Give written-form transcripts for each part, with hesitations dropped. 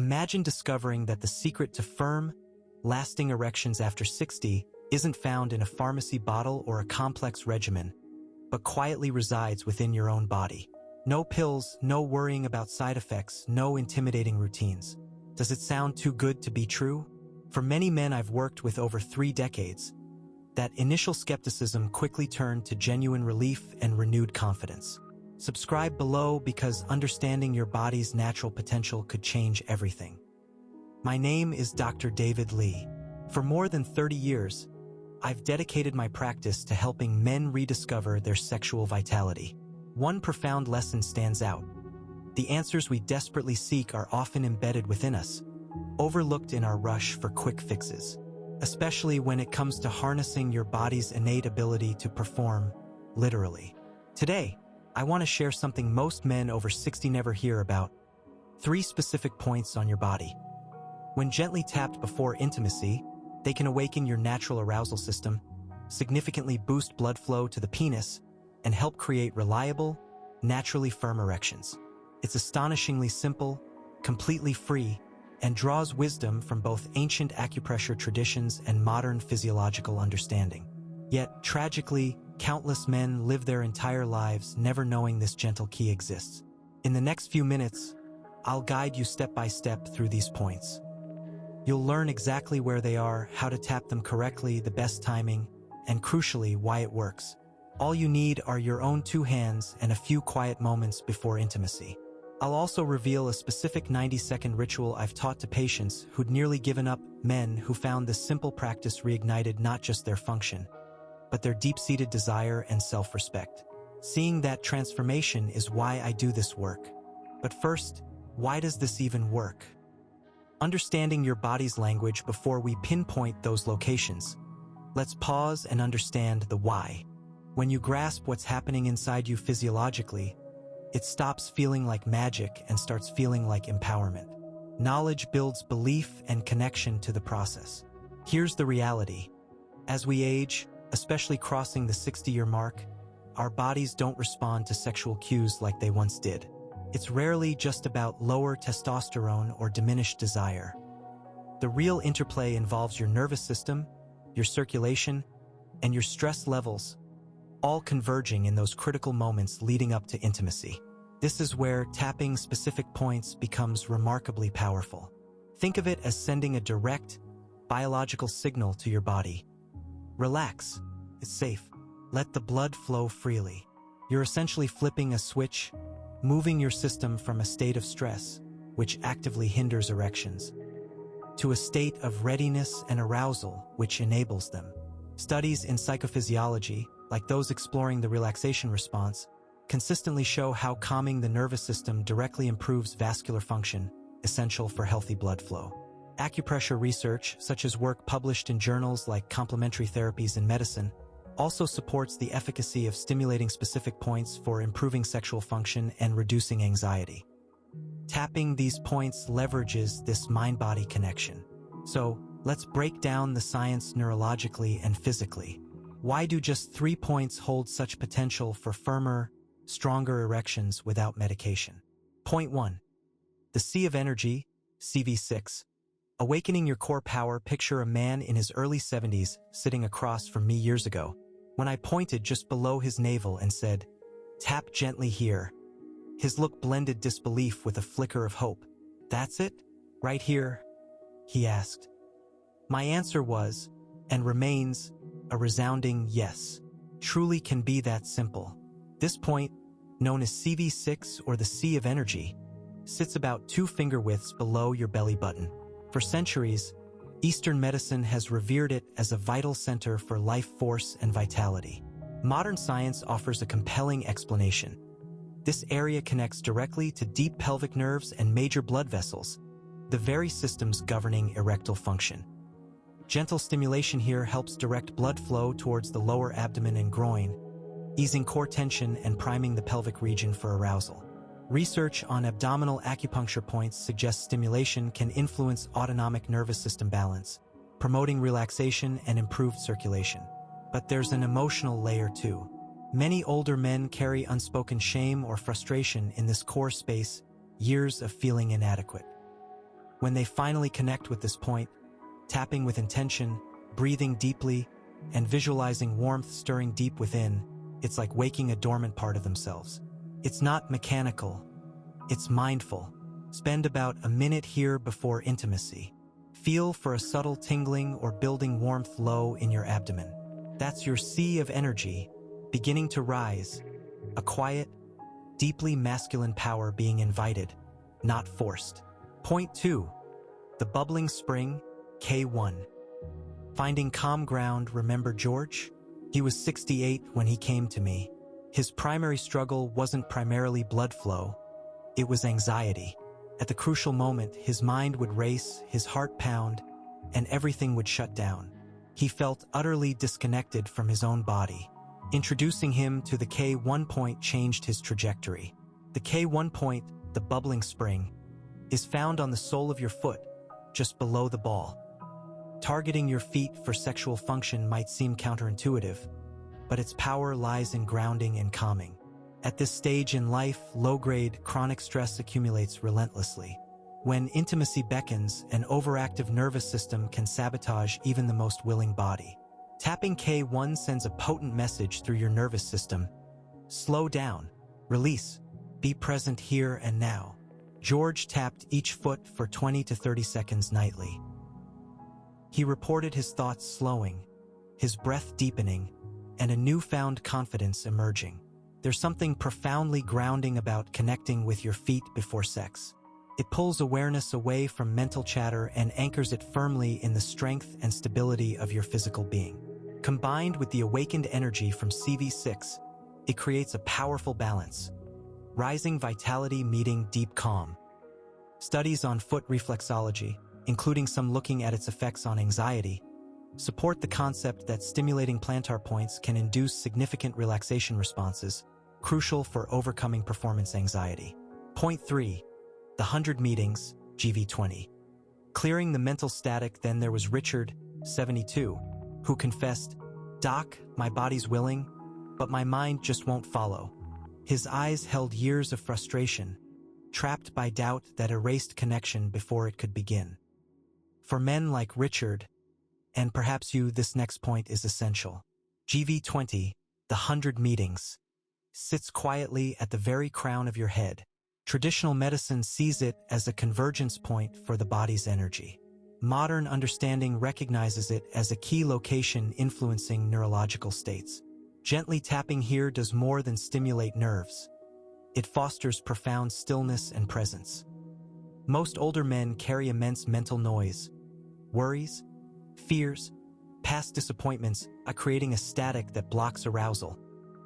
Imagine discovering that the secret to firm, lasting erections after 60 isn't found in a pharmacy bottle or a complex regimen, but quietly resides within your own body. No pills, no worrying about side effects, no intimidating routines. Does it sound too good to be true? For many men I've worked with over 3 decades, that initial skepticism quickly turned to genuine relief and renewed confidence. Subscribe below because understanding your body's natural potential could change everything. My name is Dr. David Lee. For more than 30 years, I've dedicated my practice to helping men rediscover their sexual vitality. One profound lesson stands out. The answers we desperately seek are often embedded within us, overlooked in our rush for quick fixes, especially when it comes to harnessing your body's innate ability to perform, literally. Today, I want to share something most men over 60 never hear about: 3 specific points on your body. When gently tapped before intimacy, they can awaken your natural arousal system, significantly boost blood flow to the penis, and help create reliable, naturally firm erections. It's astonishingly simple, completely free, and draws wisdom from both ancient acupressure traditions and modern physiological understanding. Yet, tragically, countless men live their entire lives never knowing this gentle key exists. In the next few minutes, I'll guide you step by step through these points. You'll learn exactly where they are, how to tap them correctly, the best timing, and crucially, why it works. All you need are your own 2 hands and a few quiet moments before intimacy. I'll also reveal a specific 90-second ritual I've taught to patients who'd nearly given up, men who found this simple practice reignited not just their function, but their deep-seated desire and self-respect. Seeing that transformation is why I do this work. But first, why does this even work? Understanding your body's language before we pinpoint those locations. Let's pause and understand the why. When you grasp what's happening inside you physiologically, it stops feeling like magic and starts feeling like empowerment. Knowledge builds belief and connection to the process. Here's the reality. As we age, especially crossing the 60-year mark, our bodies don't respond to sexual cues like they once did. It's rarely just about lower testosterone or diminished desire. The real interplay involves your nervous system, your circulation, and your stress levels, all converging in those critical moments leading up to intimacy. This is where tapping specific points becomes remarkably powerful. Think of it as sending a direct, biological signal to your body. Relax. It's safe. Let the blood flow freely. You're essentially flipping a switch, moving your system from a state of stress, which actively hinders erections, to a state of readiness and arousal, which enables them. Studies in psychophysiology, like those exploring the relaxation response, consistently show how calming the nervous system directly improves vascular function, essential for healthy blood flow. Acupressure research, such as work published in journals like Complementary Therapies in Medicine, also supports the efficacy of stimulating specific points for improving sexual function and reducing anxiety. Tapping these points leverages this mind-body connection. So, let's break down the science neurologically and physically. Why do just 3 points hold such potential for firmer, stronger erections without medication? Point 1. The Sea of Energy, CV6. Awakening your core power. Picture a man in his early 70s sitting across from me years ago, when I pointed just below his navel and said, "Tap gently here." His look blended disbelief with a flicker of hope. "That's it? Right here?" he asked. My answer was, and remains, a resounding yes. Truly can be that simple. This point, known as CV6 or the Sea of Energy, sits about 2 finger widths below your belly button. For centuries, Eastern medicine has revered it as a vital center for life force and vitality. Modern science offers a compelling explanation. This area connects directly to deep pelvic nerves and major blood vessels, the very systems governing erectile function. Gentle stimulation here helps direct blood flow towards the lower abdomen and groin, easing core tension and priming the pelvic region for arousal. Research on abdominal acupuncture points suggests stimulation can influence autonomic nervous system balance, promoting relaxation and improved circulation. But there's an emotional layer too. Many older men carry unspoken shame or frustration in this core space, years of feeling inadequate. When they finally connect with this point, tapping with intention, breathing deeply, and visualizing warmth stirring deep within, it's like waking a dormant part of themselves. It's not mechanical, it's mindful. Spend about a minute here before intimacy. Feel for a subtle tingling or building warmth low in your abdomen. That's your sea of energy, beginning to rise, a quiet, deeply masculine power being invited, not forced. Point 2. The bubbling spring, K1. Finding calm ground. Remember George? He was 68 when he came to me. His primary struggle wasn't primarily blood flow, it was anxiety. At the crucial moment, his mind would race, his heart pound, and everything would shut down. He felt utterly disconnected from his own body. Introducing him to the K1 point changed his trajectory. The K1 point, the bubbling spring, is found on the sole of your foot, just below the ball. Targeting your feet for sexual function might seem counterintuitive, but its power lies in grounding and calming. At this stage in life, low-grade, chronic stress accumulates relentlessly. When intimacy beckons, an overactive nervous system can sabotage even the most willing body. Tapping K1 sends a potent message through your nervous system. Slow down, release, be present here and now. George tapped each foot for 20 to 30 seconds nightly. He reported his thoughts slowing, his breath deepening, and a newfound confidence emerging. There's something profoundly grounding about connecting with your feet before sex. It pulls awareness away from mental chatter and anchors it firmly in the strength and stability of your physical being. Combined with the awakened energy from CV6, it creates a powerful balance. Rising vitality meeting deep calm. Studies on foot reflexology, including some looking at its effects on anxiety, support the concept that stimulating plantar points can induce significant relaxation responses, crucial for overcoming performance anxiety. Point 3. The 100 meetings, GV20. Clearing the mental static. Then there was Richard, 72, who confessed, "Doc, my body's willing, but my mind just won't follow." His eyes held years of frustration, trapped by doubt that erased connection before it could begin. For men like Richard, and perhaps you, this next point is essential. GV20, the 100 meetings, sits quietly at the very crown of your head. Traditional medicine sees it as a convergence point for the body's energy. Modern understanding recognizes it as a key location influencing neurological states. Gently tapping here does more than stimulate nerves. It fosters profound stillness and presence. Most older men carry immense mental noise, worries, fears, past disappointments, creating a static that blocks arousal,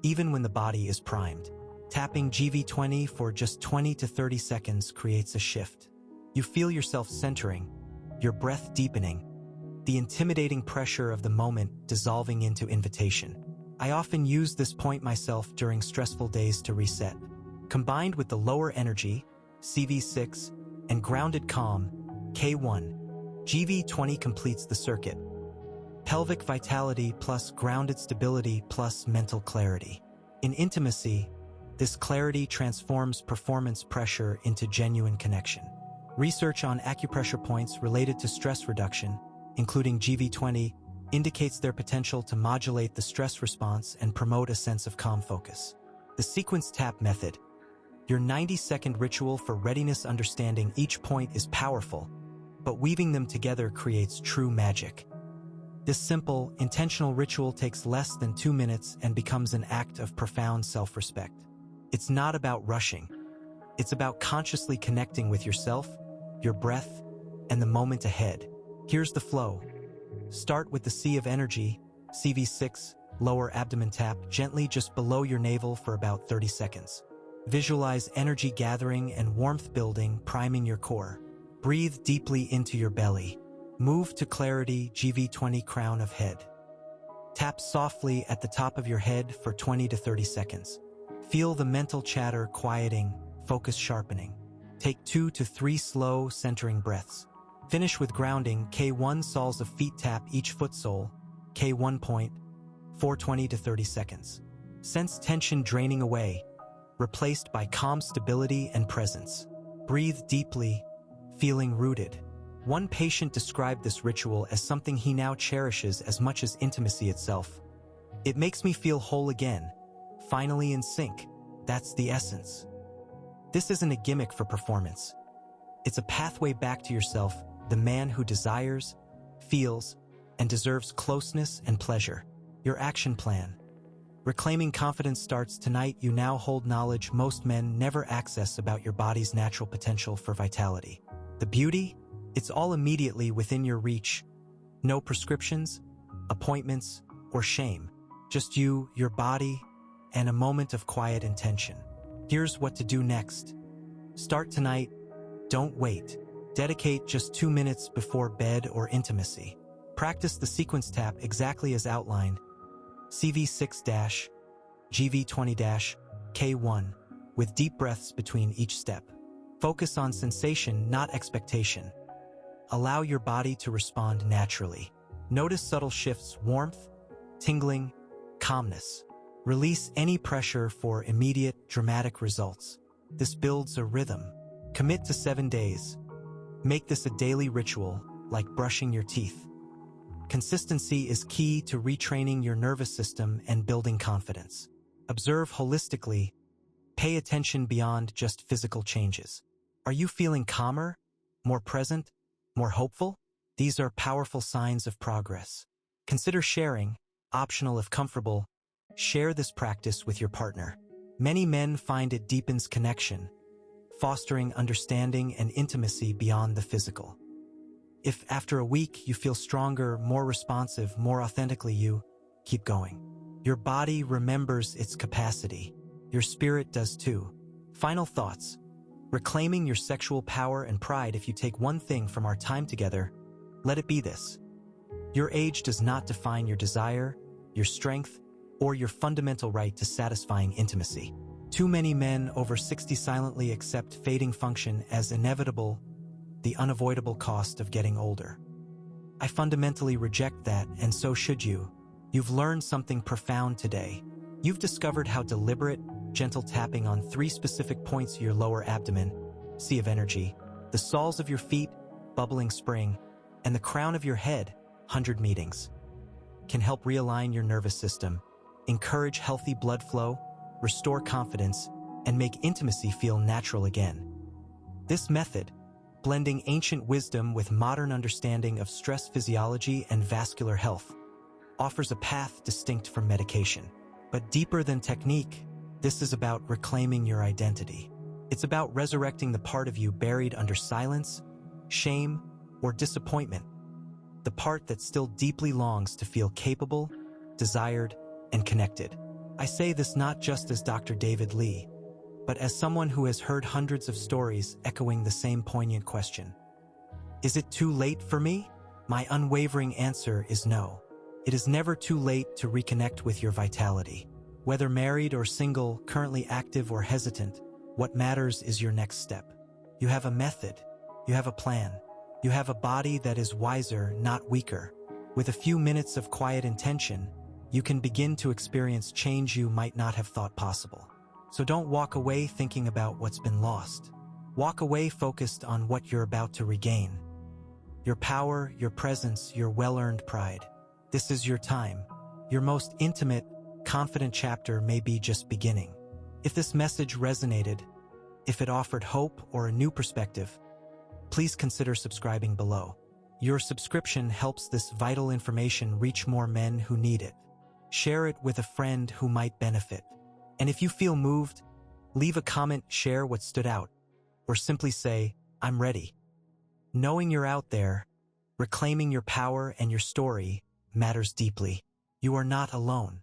even when the body is primed. Tapping GV20 for just 20 to 30 seconds creates a shift. You feel yourself centering, your breath deepening, the intimidating pressure of the moment dissolving into invitation. I often use this point myself during stressful days to reset. Combined with the lower energy, CV6, and grounded calm, K1, GV20 completes the circuit. Pelvic vitality plus grounded stability plus mental clarity. In intimacy, this clarity transforms performance pressure into genuine connection. Research on acupressure points related to stress reduction, including GV20, indicates their potential to modulate the stress response and promote a sense of calm focus. The sequence tap method, your 90-second ritual for readiness. Understanding each point is powerful, but weaving them together creates true magic. This simple, intentional ritual takes less than 2 minutes and becomes an act of profound self-respect. It's not about rushing. It's about consciously connecting with yourself, your breath, and the moment ahead. Here's the flow. Start with the sea of energy, CV6, lower abdomen tap gently just below your navel for about 30 seconds. Visualize energy gathering and warmth building, priming your core. Breathe deeply into your belly. Move to clarity, GV20, crown of head. Tap softly at the top of your head for 20 to 30 seconds. Feel the mental chatter quieting, focus sharpening. Take 2 to 3 slow, centering breaths. Finish with grounding, K1, soles of feet tap each foot sole, K1 point, for 20 to 30 seconds. Sense tension draining away, replaced by calm stability and presence. Breathe deeply, feeling rooted. One patient described this ritual as something he now cherishes as much as intimacy itself. It makes me feel whole again, finally in sync. That's the essence. This isn't a gimmick for performance. It's a pathway back to yourself, the man who desires, feels, and deserves closeness and pleasure. Your action plan. Reclaiming confidence starts tonight. You now hold knowledge most men never access about your body's natural potential for vitality. The beauty? It's all immediately within your reach. No prescriptions, appointments, or shame. Just you, your body, and a moment of quiet intention. Here's what to do next. Start tonight. Don't wait. Dedicate just 2 minutes before bed or intimacy. Practice the sequence tap exactly as outlined. CV6-, GV20-, K1, with deep breaths between each step. Focus on sensation, not expectation. Allow your body to respond naturally. Notice subtle shifts: warmth, tingling, calmness. Release any pressure for immediate, dramatic results. This builds a rhythm. Commit to 7 days. Make this a daily ritual, like brushing your teeth. Consistency is key to retraining your nervous system and building confidence. Observe holistically. Pay attention beyond just physical changes. Are you feeling calmer, more present, more hopeful? These are powerful signs of progress. Consider sharing, optional if comfortable. Share this practice with your partner. Many men find it deepens connection, fostering understanding and intimacy beyond the physical. If after a week you feel stronger, more responsive, more authentically you, keep going. Your body remembers its capacity. Your spirit does too. Final thoughts. Reclaiming your sexual power and pride. If you take one thing from our time together, let it be this. Your age does not define your desire, your strength, or your fundamental right to satisfying intimacy. Too many men over 60 silently accept fading function as inevitable, the unavoidable cost of getting older. I fundamentally reject that, and so should you. You've learned something profound today. You've discovered how deliberate, gentle tapping on 3 specific points of your lower abdomen, sea of energy, the soles of your feet, bubbling spring, and the crown of your head, 100 meetings, can help realign your nervous system, encourage healthy blood flow, restore confidence, and make intimacy feel natural again. This method, blending ancient wisdom with modern understanding of stress physiology and vascular health, offers a path distinct from medication. But deeper than technique, this is about reclaiming your identity. It's about resurrecting the part of you buried under silence, shame, or disappointment. The part that still deeply longs to feel capable, desired, and connected. I say this not just as Dr. David Lee, but as someone who has heard hundreds of stories echoing the same poignant question. Is it too late for me? My unwavering answer is no. It is never too late to reconnect with your vitality. Whether married or single, currently active or hesitant, what matters is your next step. You have a method. You have a plan. You have a body that is wiser, not weaker. With a few minutes of quiet intention, you can begin to experience change you might not have thought possible. So don't walk away thinking about what's been lost. Walk away focused on what you're about to regain. Your power, your presence, your well-earned pride. This is your time. Your most intimate, confident chapter may be just beginning. If this message resonated, if it offered hope or a new perspective, please consider subscribing below. Your subscription helps this vital information reach more men who need it. Share it with a friend who might benefit. And if you feel moved, leave a comment, share what stood out, or simply say, I'm ready. Knowing you're out there, reclaiming your power and your story matters deeply. You are not alone.